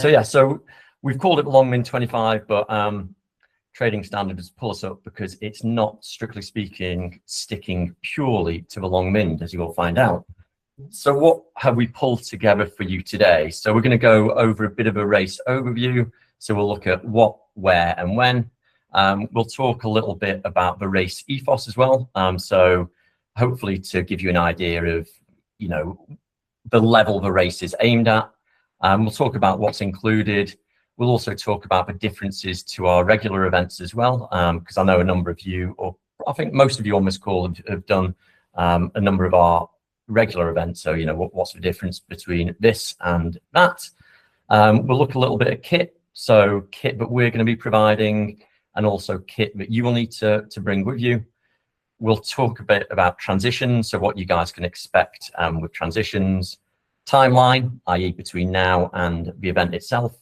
So yeah, so we've called it Long Mynd 25, but trading standards pull us up because it's not, strictly speaking, sticking purely to the Long Mynd, as you will find out. So what have we pulled together for you today? So we're going to go over a bit of a race overview. So we'll look at what, where, and when. We'll talk a little bit about the race ethos as well. So hopefully to give you an idea of, you know, the level the race is aimed at. We'll talk about what's included. We'll also talk about the differences to our regular events as well, because I know a number of you, or I think most of you on this call have done a number of our regular events. So, you know, what's the difference between this and that? We'll look a little bit at kit. So kit that we're going to be providing, and also kit that you will need to bring with you. We'll talk a bit about transitions, so what you guys can expect with transitions, timeline, i.e. between now and the event itself,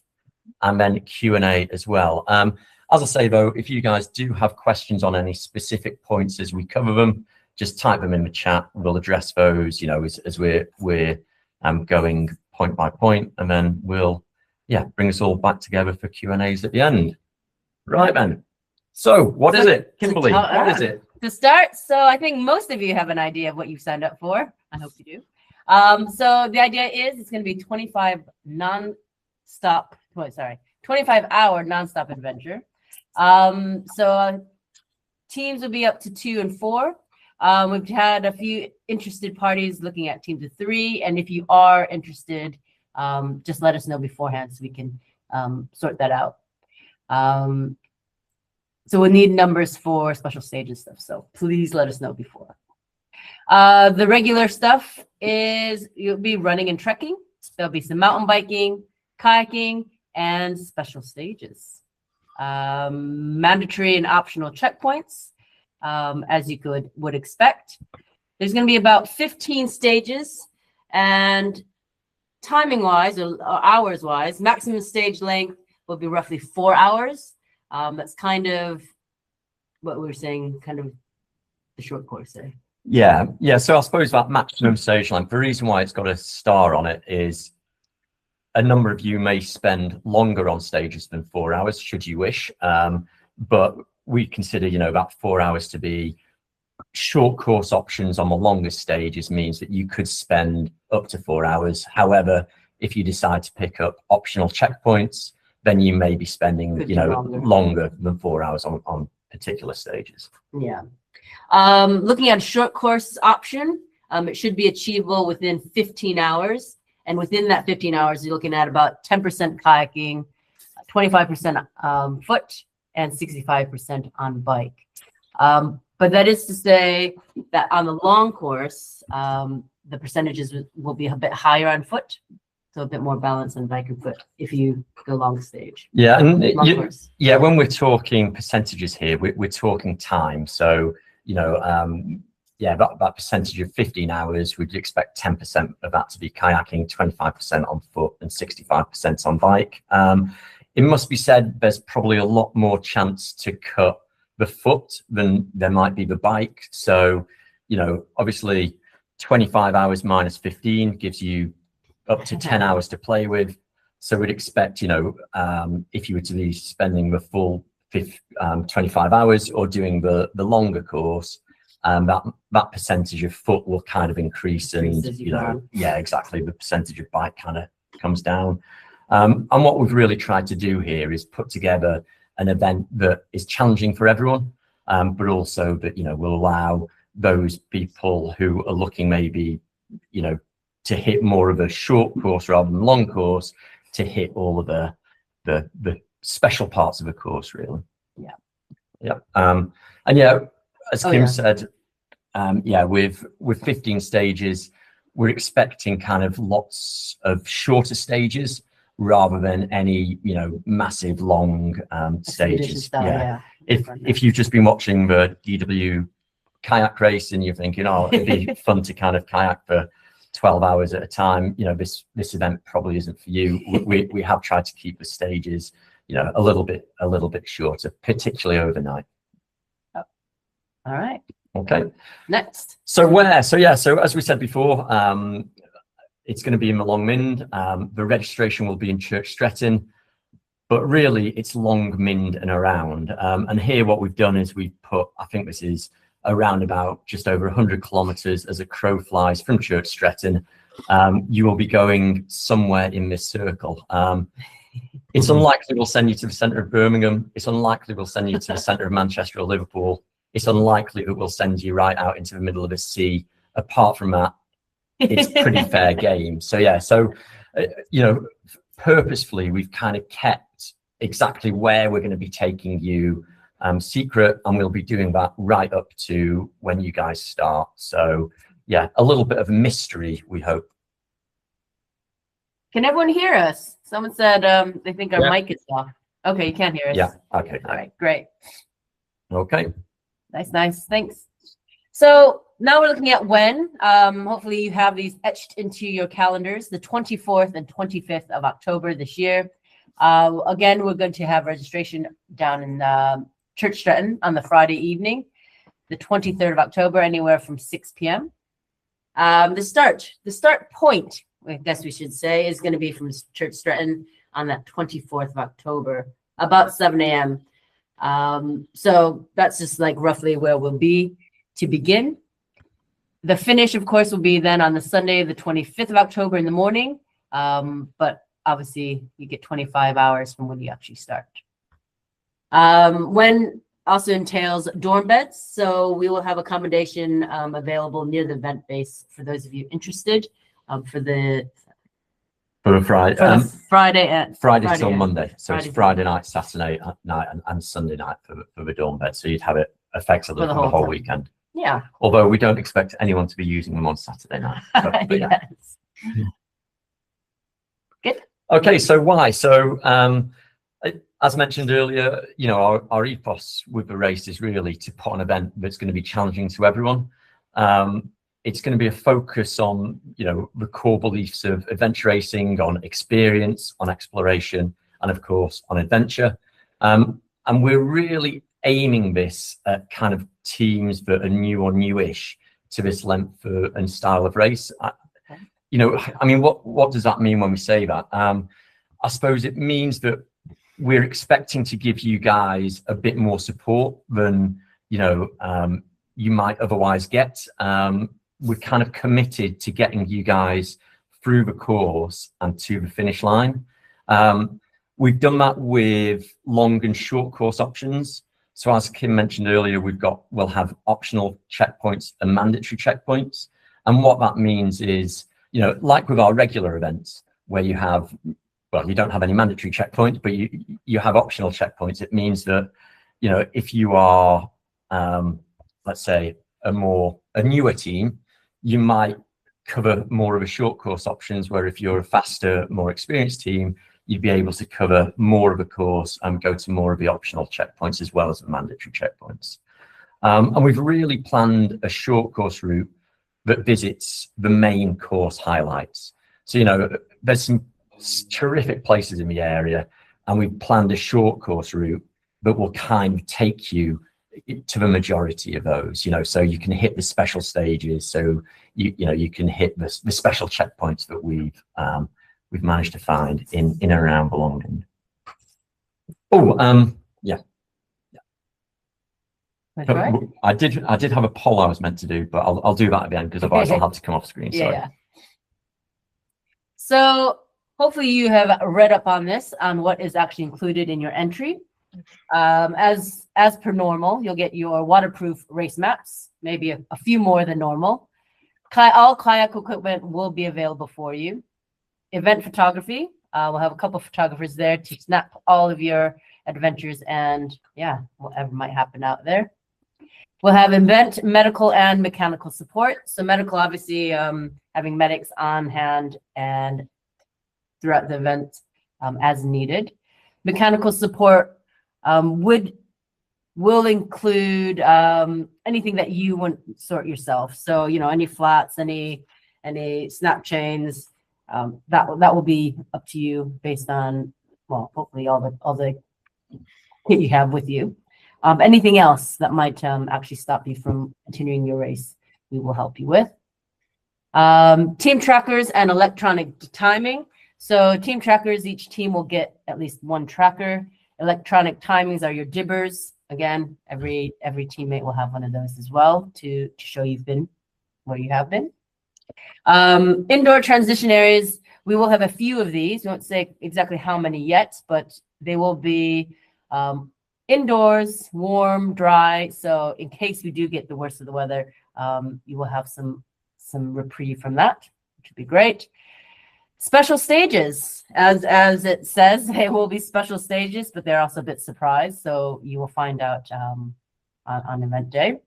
and then Q&A as well. As I say though, if you guys do have questions on any specific points as we cover them, just type them in the chat. We'll address those, you know, as we're going point by point, and then we'll, yeah, bring us all back together for Q&As at the end. Right then. So what is it, Kimberly? What is it? To start, so I think most of you have an idea of what you've signed up for. I hope you do. So the idea is it's going to be 25-hour non-stop adventure. So teams will be up to 2 and 4. We've had a few interested parties looking at teams of 3, and if you are interested, just let us know beforehand so we can sort that out. So we'll need numbers for special stages stuff, so please let us know before. The regular stuff is you'll be running and trekking. There'll be some mountain biking, kayaking, and special stages. Mandatory and optional checkpoints, as you would expect. There's going to be about 15 stages, and timing-wise or hours-wise, maximum stage length will be roughly 4 hours. That's kind of what we were saying, kind of the short course there. Yeah. So I suppose that maximum stage length, the reason why it's got a star on it is a number of you may spend longer on stages than 4 hours, should you wish. But we consider, you know, about 4 hours to be short course options on the longest stages means that you could spend up to 4 hours. However, if you decide to pick up optional checkpoints, then you may be spending, you know, longer than 4 hours on particular stages. Yeah. Looking at a short course option, it should be achievable within 15 hours. And within that 15 hours, you're looking at about 10% kayaking, 25% foot, and 65% on bike. But that is to say that on the long course, the percentages will be a bit higher on foot. So a bit more balance on bike and foot if you go long stage. Yeah, and when we're talking percentages here, we're talking time. So, you know, that percentage of 15 hours, we'd expect 10% of that to be kayaking, 25% on foot, and 65% on bike. It must be said there's probably a lot more chance to cut the foot than there might be the bike. So, you know, obviously 25 hours minus 15 gives you up to 10 hours to play with. So we'd expect, you know, if you were to be spending the full 25 hours or doing the longer course, that percentage of foot will kind of increase, and you know, yeah, exactly, the percentage of bike kind of comes down. And what we've really tried to do here is put together an event that is challenging for everyone, but also that, you know, will allow those people who are looking maybe, you know, to hit more of a short course rather than long course, to hit all of the special parts of the course, really. Yeah. And yeah, as Kim said, with 15 stages, we're expecting kind of lots of shorter stages rather than any, you know, massive long stages. Style, if you've just been watching the DW kayak race and you're thinking, oh, it'd be fun to kind of kayak for 12 hours at a time, you know, this event probably isn't for you. We have tried to keep the stages, you know, a little bit shorter, particularly overnight. Oh. All right. Okay. Next. So as we said before, It's going to be in the Long Mynd. The registration will be in Church Stretton, but really it's Long Mynd and around. And here what we've done is we've put, I think this is around about just over 100 kilometers as a crow flies from Church Stretton. You will be going somewhere in this circle. It's unlikely we'll send you to the centre of Birmingham. It's unlikely we'll send you to the centre of Manchester or Liverpool. It's unlikely that we'll send you right out into the middle of the sea. Apart from that, it's pretty fair game. So yeah, you know, purposefully we've kind of kept exactly where we're going to be taking you secret, and we'll be doing that right up to when you guys start. So yeah, a little bit of mystery, we hope. Can everyone hear us? Someone said they think our mic is off. Okay, you can't hear us. Yeah, okay. All right, great. Okay. Nice, thanks. So now we're looking at when. Hopefully you have these etched into your calendars, the 24th and 25th of October this year. Again, we're going to have registration down in Church Stretton on the Friday evening, the 23rd of October, anywhere from 6 p.m. The start point, I guess we should say, is going to be from Church Stretton on that 24th of October, about 7 a.m. So that's just like roughly where we'll be to begin. The finish, of course, will be then on the Sunday, the 25th of October in the morning. But obviously you get 25 hours from when you actually start. When also entails dorm beds. So we will have accommodation available near the event base for those of you interested for the Friday till Monday. So it's Friday night, Saturday night, and Sunday night for the dorm bed. So you'd have it effectively for the whole weekend. Yeah. Although we don't expect anyone to be using them on Saturday night. But yeah. Yes. Good. Okay, so why? So as mentioned earlier, you know, our ethos with the race is really to put an event that's going to be challenging to everyone. It's going to be a focus on, you know, the core beliefs of adventure racing, on experience, on exploration, and of course on adventure. And we're really aiming this at kind of teams that are new or newish to this length and style of race. You know, I mean, what does that mean when we say that? I suppose it means that we're expecting to give you guys a bit more support than, you know, you might otherwise get. We're kind of committed to getting you guys through the course and to the finish line. We've done that with long and short course options. So as Kim mentioned earlier, we'll have optional checkpoints and mandatory checkpoints. And what that means is, you know, like with our regular events where you have, well, you don't have any mandatory checkpoints, but you have optional checkpoints. It means that, you know, if you are, let's say, a newer team, you might cover more of a short course options, where if you're a faster, more experienced team, you'd be able to cover more of a course and go to more of the optional checkpoints as well as the mandatory checkpoints. And we've really planned a short course route that visits the main course highlights. So, you know, there's some terrific places in the area, and we've planned a short course route that will kind of take you to the majority of those, you know, so you can hit the special stages. So, you know, you can hit the special checkpoints that we've managed to find in and around the Long Mynd. Oh, yeah. Right. I did have a poll I was meant to do, but I'll do that at the end, because otherwise I'll have to come off screen. Sorry. Yeah. So hopefully you have read up on this, on what is actually included in your entry. As per normal, you'll get your waterproof race maps, maybe a few more than normal. All kayak equipment will be available for you. Event photography, we'll have a couple of photographers there to snap all of your adventures and, yeah, whatever might happen out there. We'll have event medical and mechanical support. So medical, obviously, having medics on hand and throughout the event as needed. Mechanical support will include anything that you want to sort yourself. So, you know, any flats, any snap chains, that will be up to you based on, well, hopefully all the kit you have with you. Anything else that might actually stop you from continuing your race, we will help you with. Team trackers and electronic timing. So team trackers, each team will get at least one tracker. Electronic timings are your dibbers. Again, every teammate will have one of those as well to show you've been where you have been. Indoor transition areas, we will have a few of these. We won't say exactly how many yet, but they will be indoors, warm, dry. So in case we do get the worst of the weather, you will have some reprieve from that, which would be great. Special stages, as it says, they will be special stages, but they're also a bit surprised. So you will find out on event day.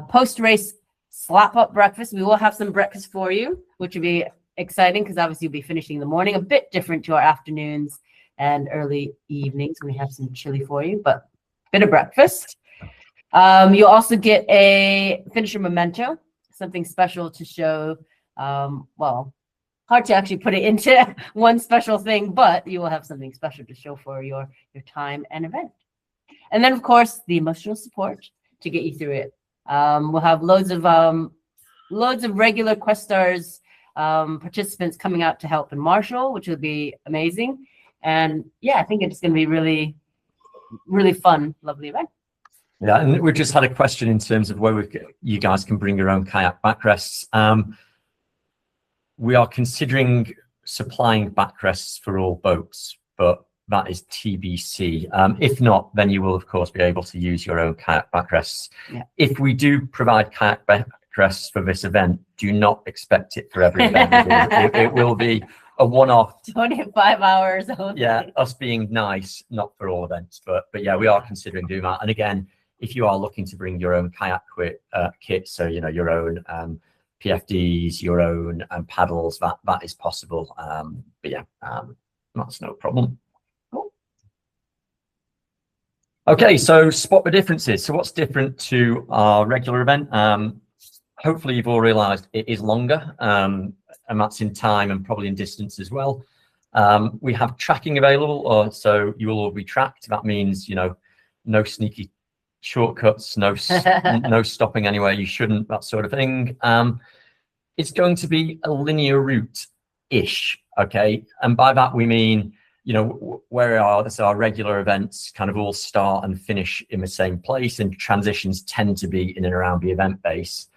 Post-race slap up breakfast. We will have some breakfast for you, which will be exciting because obviously you'll be finishing in the morning, a bit different to our afternoons and early evenings. We have some chili for you, but a bit of breakfast. You'll also get a finisher memento, something special to show. Well, hard to actually put it into one special thing, but you will have something special to show for your time and event. And then, of course, the emotional support to get you through it. We'll have loads of regular Questars participants coming out to help and marshal, which will be amazing. And yeah, I think it's going to be really, really fun, lovely event. Yeah, and we just had a question in terms of where you guys can bring your own kayak backrests. We are considering supplying backrests for all boats, but that is TBC. If not, then you will, of course, be able to use your own kayak backrests. Yeah. If we do provide kayak backrests for this event, do not expect it for every event. It will be a one-off. 25 hours only. Yeah, us being nice, not for all events, but yeah, we are considering doing that. And again, if you are looking to bring your own kayak kit, so you know, your own PFDs, your own paddles, that is possible. But yeah, that's no problem. Cool. Okay, so spot the differences. So what's different to our regular event? Hopefully you've all realized it is longer, and that's in time and probably in distance as well. We have tracking available, so you will all be tracked. That means, you know, no sneaky shortcuts, no stopping anywhere you shouldn't, that sort of thing. It's going to be a linear route-ish, okay? And by that we mean, you know, our regular events kind of all start and finish in the same place, and transitions tend to be in and around the event base.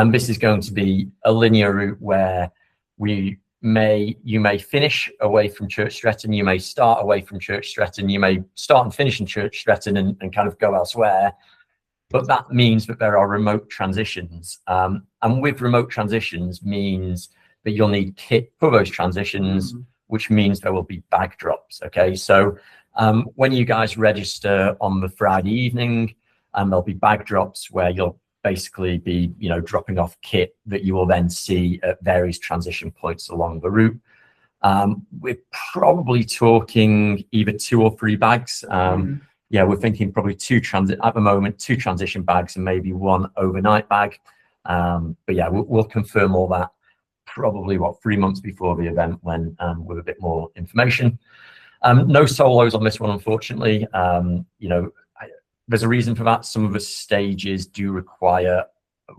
This is going to be a linear route where you may finish away from Church Stretton, you may start away from Church Stretton, you may start and finish in Church Stretton and kind of go elsewhere. But that means that there are remote transitions. And with remote transitions means that you'll need kit for those transitions, which means there will be bag drops, okay? So when you guys register on the Friday evening, there'll be bag drops where you'll basically be, you know, dropping off kit that you will then see at various transition points along the route. We're probably talking either 2 or 3 bags. Yeah, we're thinking probably two transition bags and maybe 1 overnight bag. But yeah, we'll confirm all that probably 3 months before the event when with a bit more information. No solos on this one, unfortunately. You know, there's a reason for that. Some of the stages do require,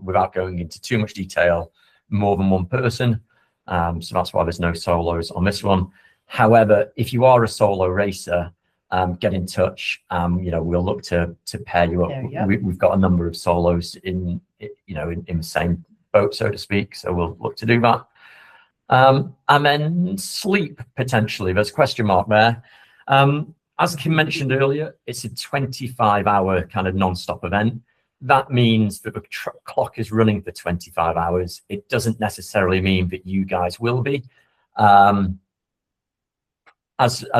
without going into too much detail, more than 1 person. So that's why there's no solos on this one. However, if you are a solo racer, get in touch. You know, we'll look to pair you up. We've got a number of solos in the same boat, so to speak. So we'll look to do that. And then sleep, potentially. There's a question mark there. As Kim mentioned earlier, it's a 25-hour kind of non-stop event. That means that the clock is running for 25 hours. It doesn't necessarily mean that you guys will be. As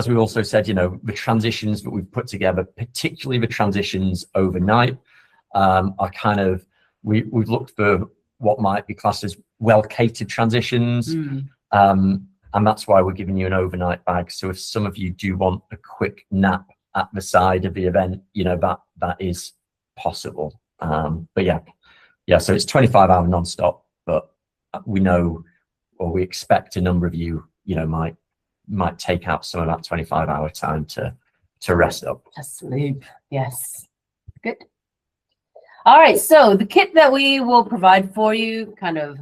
we also said, you know, the transitions that we've put together, particularly the transitions overnight, are kind of, we've looked for what might be classed as well-catered transitions. And that's why we're giving you an overnight bag. So if some of you do want a quick nap at the side of the event, you know, that is possible. But yeah, so it's 25-hour non-stop, but we know, or we expect a number of you, you know, might take out some of that 25-hour time to rest up. To sleep, yes. Good. All right, so the kit that we will provide for you, kind of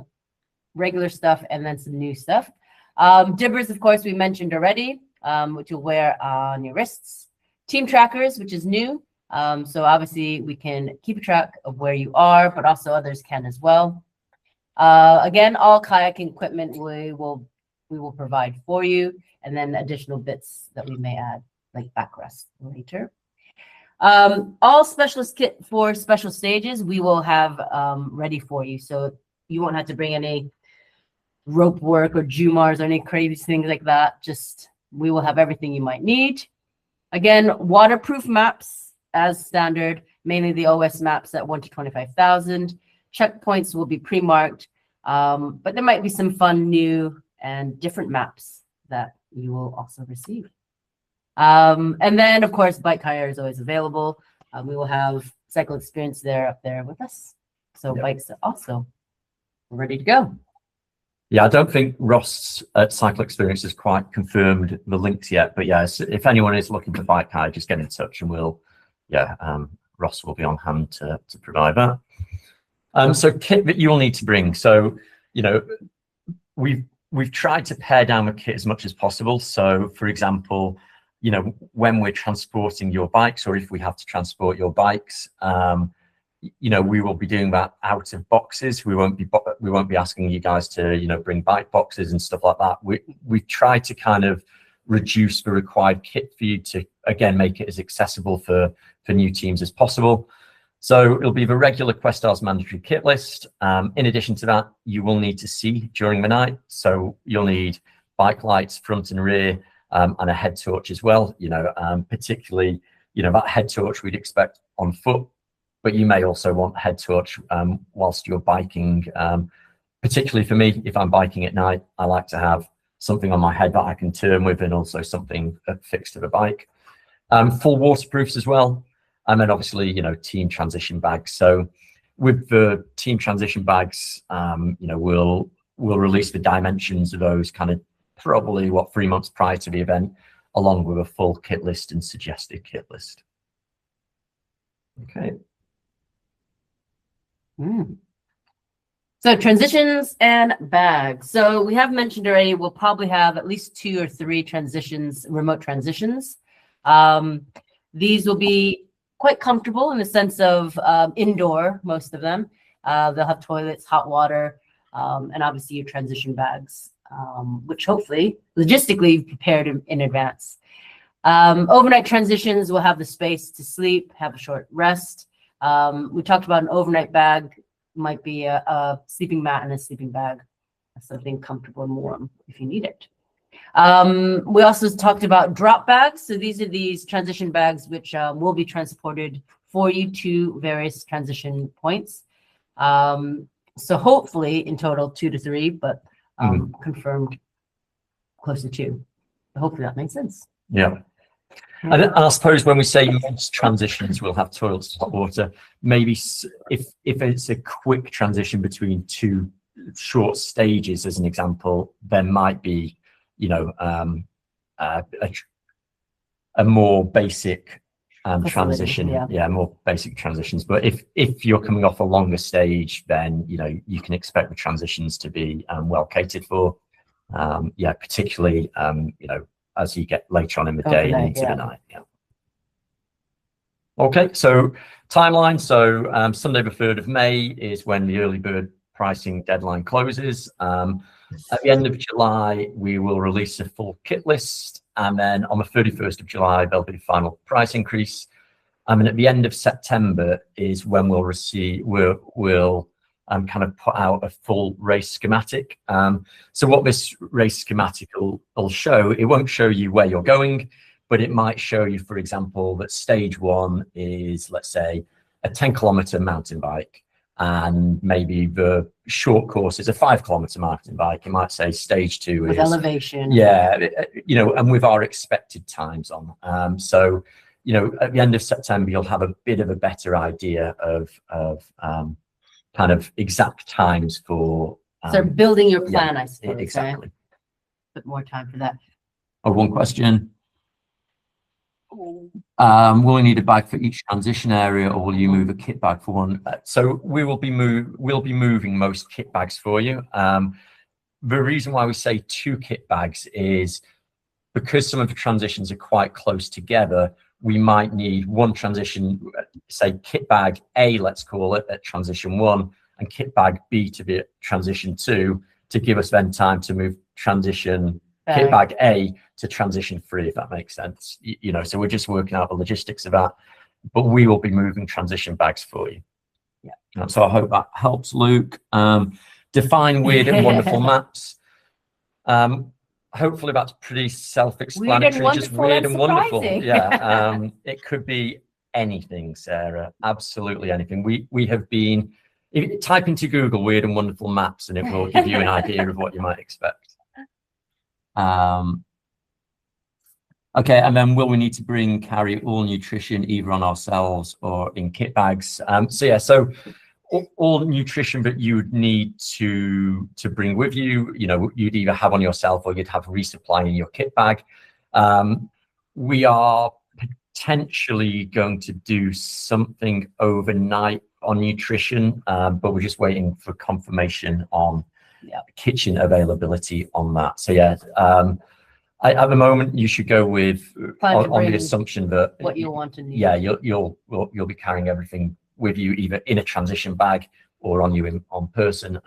regular stuff and then some new stuff. Dibbers, of course, we mentioned already, which you'll wear on your wrists. Team trackers, which is new. So obviously we can keep a track of where you are, but also others can as well. Again, all kayaking equipment we will provide for you, and then additional bits that we may add, like backrest later. All specialist kit for special stages we will have ready for you, so you won't have to bring any rope work or Jumars or any crazy things like that. Just we will have everything you might need. Again, waterproof maps as standard, mainly the OS maps at 1 to 25,000. Checkpoints will be pre-marked, but there might be some fun new and different maps that you will also receive. And then, of course, bike hire is always available. We will have Cycle Experience up there with us. So bikes are also ready to go. Yeah, I don't think Ross at Cycle Experience has quite confirmed the links yet, but yes, if anyone is looking for bike hire, just get in touch and we'll, Ross will be on hand to provide that. So kit that you'll need to bring. So, we've tried to pare down the kit as much as possible. So, for example, when we're transporting your bikes, or if we have to transport your bikes, we will be doing that out of boxes. We won't be asking you guys to, bring bike boxes and stuff like that. We try to kind of reduce the required kit for you to, again, make it as accessible for new teams as possible. So it'll be the regular Questars mandatory kit list. In addition to that, you will need to see during the night. So you'll need bike lights front and rear, and a head torch as well. Particularly, that head torch we'd expect on foot, but you may also want a head torch whilst you're biking. Particularly for me, if I'm biking at night, I like to have something on my head that I can turn with, and also something fixed to the bike. Full waterproofs as well. And then obviously, team transition bags. So with the team transition bags, we'll release the dimensions of those kind of probably 3 months prior to the event, along with a full kit list and suggested kit list. Okay. So transitions and bags. So we have mentioned already, we'll probably have at least 2 or 3 transitions, remote transitions. These will be quite comfortable in the sense of indoor, most of them. They'll have toilets, hot water, and obviously your transition bags, which hopefully logistically prepared in advance. Overnight transitions will have the space to sleep, have a short rest. We talked about an overnight bag, might be a sleeping mat and a sleeping bag, something comfortable and warm if you need it. We also talked about drop bags. So these are these transition bags which will be transported for you to various transition points. So hopefully in total 2 to 3, but confirmed close to 2. Hopefully that makes sense. Yeah. And I suppose when we say most transitions will have toilets and hot water, maybe if it's a quick transition between 2 short stages, as an example, there might be, a more basic transition. More basic transitions. But if you're coming off a longer stage, then you can expect the transitions to be well catered for. Particularly as you get later on in the day and into the night. Okay, so timeline. So Sunday the 3rd of May is when the early bird pricing deadline closes. At the end of July, we will release a full kit list, and then on the 31st of July, there'll be a final price increase. And at the end of September is when we'll kind of put out a full race schematic. So what this race schematic will show, it won't show you where you're going, but it might show you, for example, that stage 1 is, let's say, a 10-kilometer mountain bike, and maybe the short course is a 5-kilometer mountain bike. You might say stage 2 with is elevation. And with our expected times on. So, at the end of September, you'll have a bit of a better idea of kind of exact times for so building your plan, I suppose. Exactly. Bit more time for that. Oh, one question. Will we need a bag for each transition area, or will you move a kit bag for one? So we'll be moving most kit bags for you. The reason why we say 2 kit bags is because some of the transitions are quite close together. We might need one transition, say kit bag A, let's call it, at transition 1, and kit bag B to be at transition 2, to give us then time to move transition kit bag A to transition 3, if that makes sense. You know, so we're just working out the logistics of that, but we will be moving transition bags for you. Yeah. So I hope that helps, Luke. Define weird and wonderful maps. Hopefully that's pretty self-explanatory. Just weird and wonderful. Yeah. It could be anything, Sarah. Absolutely anything. We have been, type into Google weird and wonderful maps and it will give you an idea of what you might expect. Okay, and then will we need to carry all nutrition either on ourselves or in kit bags? So all nutrition that you would need to bring with you, you know, you'd either have on yourself or you'd have resupply in your kit bag. We are potentially going to do something overnight on nutrition, but we're just waiting for confirmation on kitchen availability on that. So yeah, at the moment you should go with on the assumption that what you'll want to need. Yeah, you'll be carrying everything with you either in a transition bag or on you on person,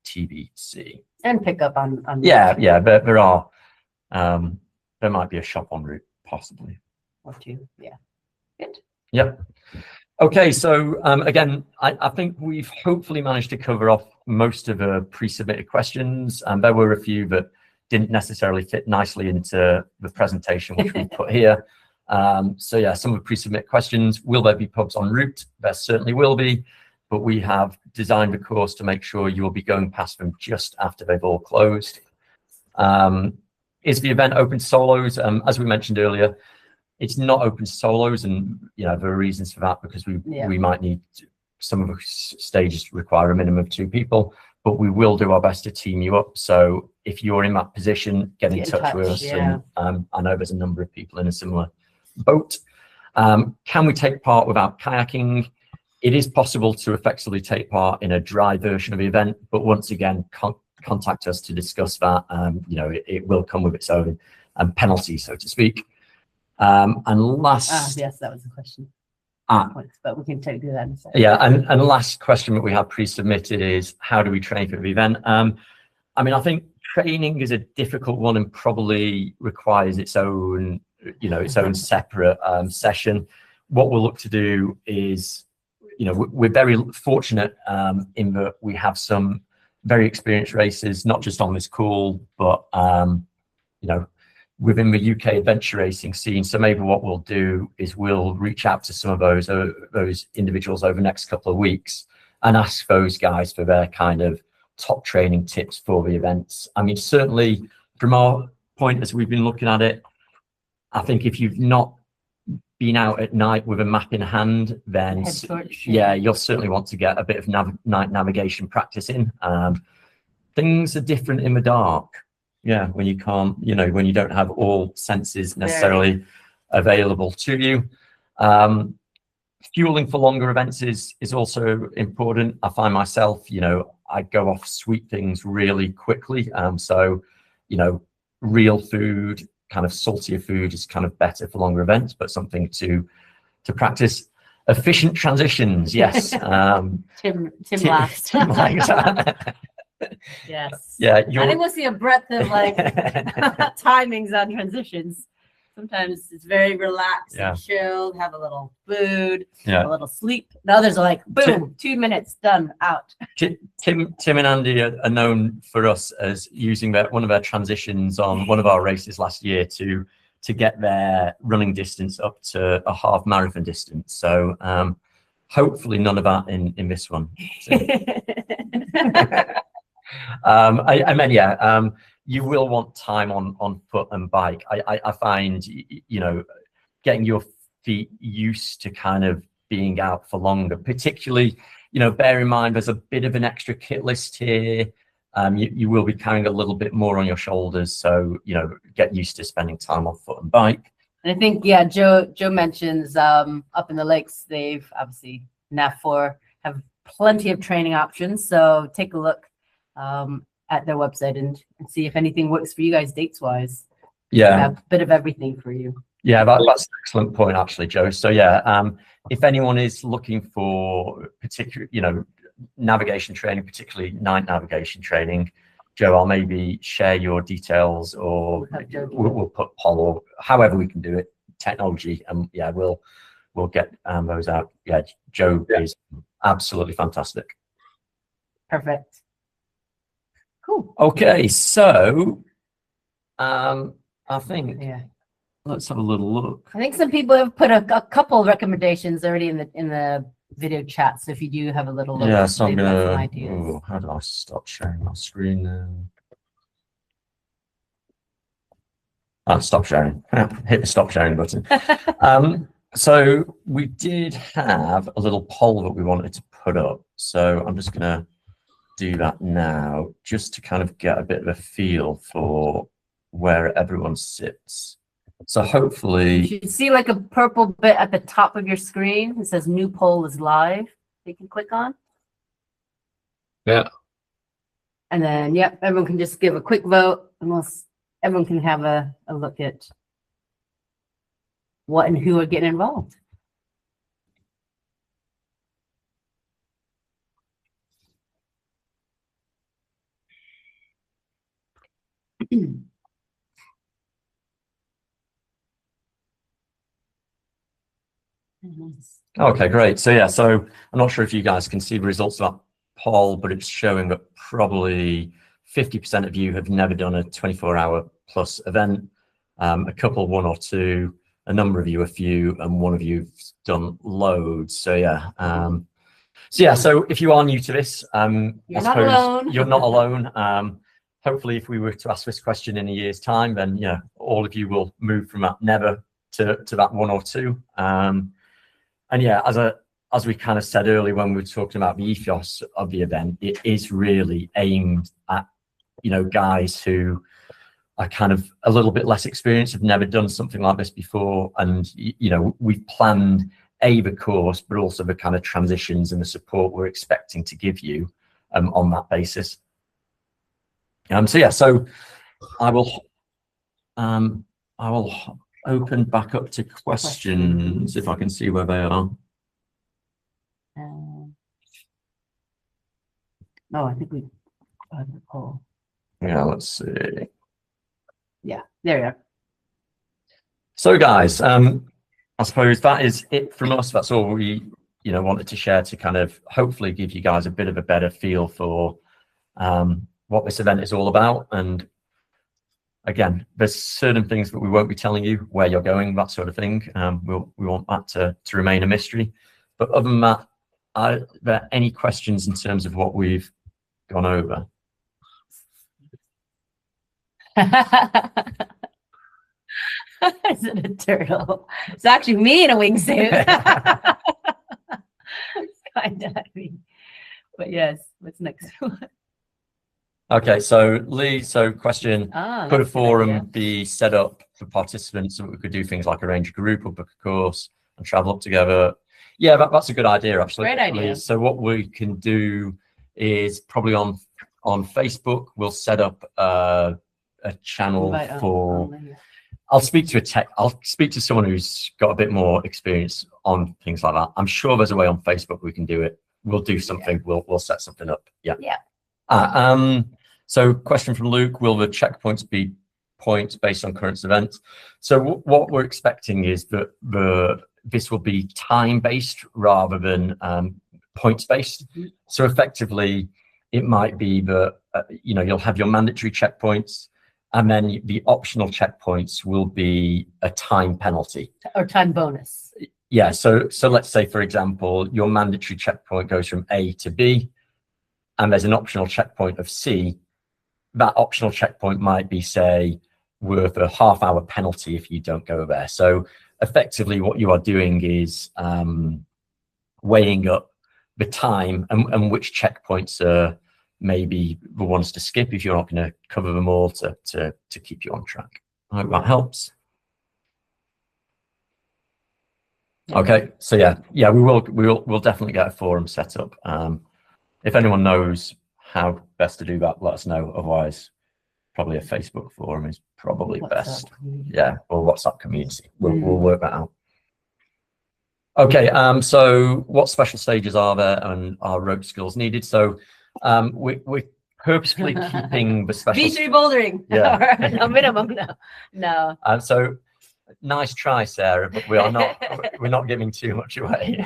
TBC. And pick up on yeah, but there might be a shop en route possibly. Or 2, yeah. Good. Yep. Okay, so again, I think we've hopefully managed to cover off most of the pre-submitted questions, and there were a few that didn't necessarily fit nicely into the presentation which we put here. So yeah, some of the pre-submit questions: will there be pubs en route? There certainly will be, but we have designed the course to make sure you will be going past them just after they've all closed. Is the event open to solos? As we mentioned earlier, it's not open to solos, and you know there are reasons for that, because we might need some of the stages require a minimum of 2 people, but we will do our best to team you up. So if you're in that position, get in touch with us. Yeah. And I know there's a number of people in a similar boat. Can we take part without kayaking? It is possible to effectively take part in a dry version of the event, but once again, contact us to discuss that. You know, it will come with its own penalty, so to speak. And last, yes, that was the question. But we can do that in a second. Yeah, and the last question that we have pre-submitted is, how do we train for the event? I mean, I think training is a difficult one and probably requires its own, you know, its own separate session. What we'll look to do is, you know, we're very fortunate in that we have some very experienced racers, not just on this call, but you know, within the UK adventure racing scene. So maybe what we'll do is we'll reach out to some of those individuals over the next couple of weeks and ask those guys for their kind of top training tips for the events. I mean, certainly from our point, as we've been looking at it, I think if you've not been out at night with a map in hand, then yeah, you'll certainly want to get a bit of night navigation practice in. Things are different in the dark. Yeah, when you can't, you know, when you don't have all senses necessarily available to you. Fueling for longer events is also important. I find myself, you know, I go off sweet things really quickly. So, you know, real food, kind of saltier food is kind of better for longer events, but something to practice. Efficient transitions, yes. Tim laughed. Tim likes that. Yes. Yeah. I think we'll see a breadth of like timings on transitions. Sometimes it's very relaxed and chilled, have a little food, a little sleep. The others are like, boom, 2 minutes, done, out. Tim and Andy are known for us as using one of their transitions on one of our races last year to get their running distance up to a half marathon distance. So hopefully none of that in this one. So. I mean, you will want time on foot and bike. I find, you know, getting your feet used to kind of being out for longer, particularly, you know, bear in mind there's a bit of an extra kit list here. You will be carrying a little bit more on your shoulders, so, you know, get used to spending time on foot and bike. And I think, yeah, Joe mentions up in the lakes, they've obviously NAV4 have plenty of training options. So take a look at their website and see if anything works for you guys dates wise. Yeah, A bit of everything for you. Yeah, that's an excellent point, actually, Joe. So yeah, if anyone is looking for particular, navigation training, particularly night navigation training, Joe, I'll maybe share your details, or we'll put Paul, or however we can do it, technology, and yeah, we'll get those out. Yeah, Joe is absolutely fantastic. Perfect. Cool. Okay, so I think let's have a little look. I think some people have put a couple recommendations already in the video chat. So if you do have a little look, yeah, so I'm gonna. Ooh, how do I stop sharing my screen now? Stop sharing. Hit the stop sharing button. So we did have a little poll that we wanted to put up. So I'm just gonna do that now, just to kind of get a bit of a feel for where everyone sits. So hopefully you should see like a purple bit at the top of your screen. It says new poll is live. You can click on. Yeah. And then, yep, everyone can just give a quick vote, and everyone can have a look at what and who are getting involved. Okay, great. So yeah, so I'm not sure if you guys can see the results of that poll, but it's showing that probably 50% of you have never done a 24-hour plus event. A couple, one or two, a number of you, a few, and one of you've done loads. So yeah. So if you are new to this, You're not alone. You're not alone. Hopefully, if we were to ask this question in a year's time, then all of you will move from that never to that one or two. And yeah, as we kind of said earlier when we were talking about the ethos of the event, it is really aimed at guys who are kind of a little bit less experienced, have never done something like this before, and we've planned the course, but also the kind of transitions and the support we're expecting to give you on that basis. So I will open back up to questions if I can see where they are. I think we have the poll. Yeah, let's see. Yeah, there you are. So guys, I suppose that is it from us. That's all we wanted to share, to kind of hopefully give you guys a bit of a better feel for what this event is all about. And again, there's certain things that we won't be telling you, where you're going, that sort of thing. We want that to remain a mystery. But other than that, are there any questions in terms of what we've gone over? Is it a turtle? It's actually me in a wingsuit. It's kind of heavy. But yes, what's next? Okay, so Lee, question, could a forum be set up for participants so that we could do things like arrange a group or book a course and travel up together? Yeah, that's a good idea, actually. Great idea. So what we can do is probably on Facebook, we'll set up a channel for... I'll speak to someone who's got a bit more experience on things like that. I'm sure there's a way on Facebook we can do it. We'll do something. Yeah. We'll set something up. Yeah. Yeah. So question from Luke, will the checkpoints be points based on current events? So what we're expecting is that this will be time-based rather than points-based. Mm-hmm. So effectively, it might be that you'll have your mandatory checkpoints, and then the optional checkpoints will be a time penalty. Or time bonus. Yeah, so let's say, for example, your mandatory checkpoint goes from A to B, and there's an optional checkpoint of C. That optional checkpoint might be, say, worth a half-hour penalty if you don't go there. So effectively, what you are doing is weighing up the time and which checkpoints are maybe the ones to skip if you're not going to cover them all to keep you on track. I hope that helps. Okay, so yeah, we'll definitely get a forum set up. If anyone knows how best to do that, let us know. Otherwise, probably a Facebook forum is probably best. Yeah, or WhatsApp community. We'll work that out. Okay, so what special stages are there and are rope skills needed? So we're purposefully keeping the special B3 bouldering. Yeah. No minimum. No. So nice try, Sarah, but we're not giving too much away.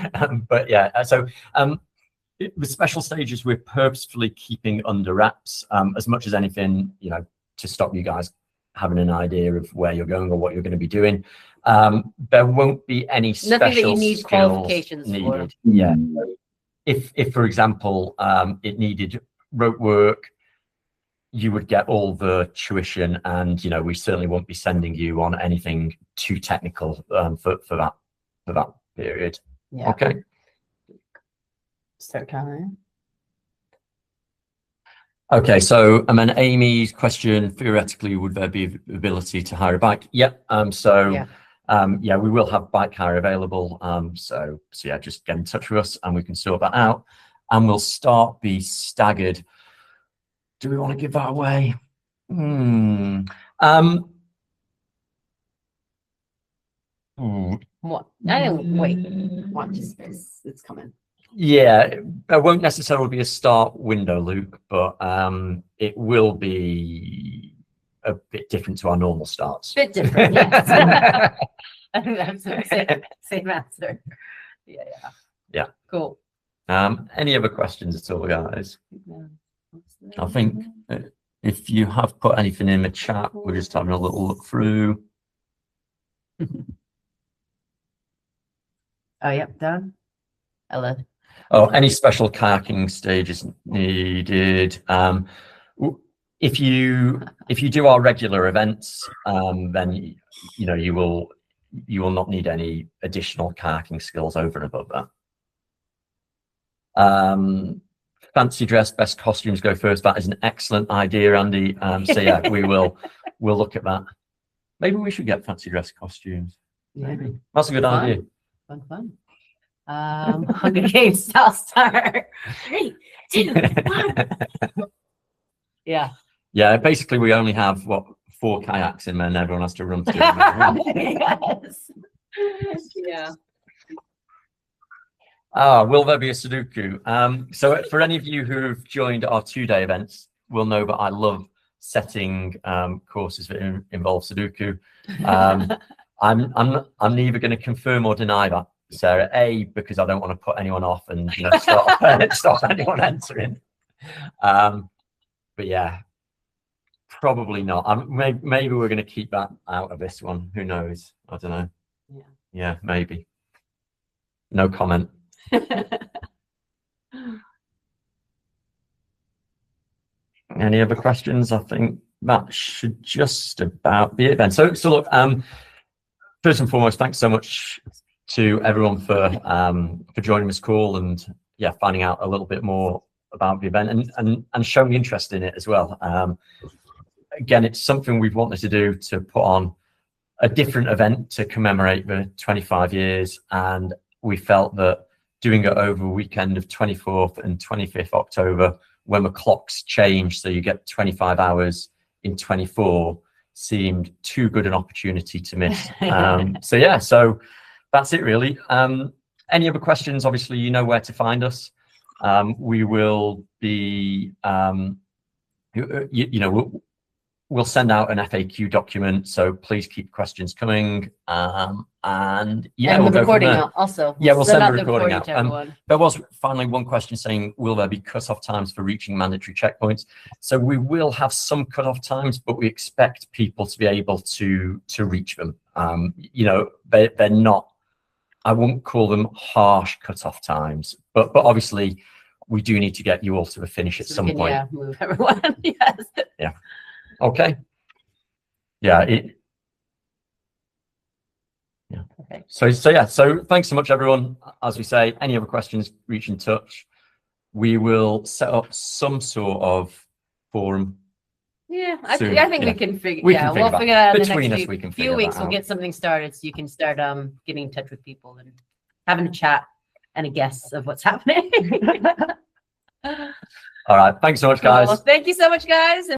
But yeah, so the special stages we're purposefully keeping under wraps as much as anything, you know, to stop you guys having an idea of where you're going or what you're going to be doing. There won't be any special Nothing that you need qualifications needed. for. Yeah. If for example, it needed rope work, you would get all the tuition, and you know, we certainly won't be sending you on anything too technical for that period. Yeah. Okay. Start time. Okay, so and then Amy's question, theoretically, would there be ability to hire a bike? Yep. Yeah, we will have bike hire available. So yeah, just get in touch with us and we can sort that out. And we'll start the staggered. Do we want to give that away? What? I don't wait. Watch this. It's coming. Yeah, there won't necessarily be a start window, Luke, but it will be a bit different to our normal starts. Bit different, yes. I think that's the same answer. Yeah. Cool. Any other questions at all, guys? I think if you have put anything in the chat, we're just having a little look through. Oh, yep, done. Hello. Oh, any special kayaking stages needed? If you do our regular events, then you know you will not need any additional kayaking skills over and above that. Fancy dress, best costumes go first. That is an excellent idea, Andy. So yeah, we'll look at that. Maybe we should get fancy dress costumes. Maybe that's a good idea. Fun. Hunger Games style start. 3, 2, 1. Yeah. Yeah. Basically, we only have 4 kayaks in there, and everyone has to run through. Yes. Yeah. Will there be a Sudoku? So for any of you who've joined our 2-day events, will know that I love setting courses that involve Sudoku. I'm neither going to confirm or deny that, Sarah. A, because I don't want to put anyone off and stop anyone entering. But yeah, probably not. Maybe we're going to keep that out of this one. Who knows? I don't know. Yeah, maybe. No comment. Any other questions? I think that should just about be it then. So look, first and foremost, thanks so much to everyone for joining this call and finding out a little bit more about the event and showing interest in it as well. Again, it's something we've wanted to do, to put on a different event to commemorate the 25 years, and we felt that doing it over a weekend of 24th and 25th October, when the clocks change, so you get 25 hours in 24, seemed too good an opportunity to miss. So that's it really. Any other questions? Obviously, you know where to find us. We will be, we'll send out an FAQ document, so please keep questions coming. And the recording also. We'll send the recording out. To everyone. There was finally one question saying, will there be cutoff times for reaching mandatory checkpoints? So we will have some cutoff times, but we expect people to be able to reach them. They're not, I won't call them harsh cutoff times, but obviously we do need to get you all to the finish at some point. Yeah, move everyone. Yes. Yeah. Okay. Yeah. Okay. So thanks so much, everyone. As we say, any other questions, reach in touch. We will set up some sort of forum. Yeah, I think we can figure. We'll figure that out between in the us. next We can few weeks. We'll get something started, so you can start getting in touch with people and having a chat and a guess of what's happening. All right. Thanks so much, guys. Cool. Thank you so much, guys.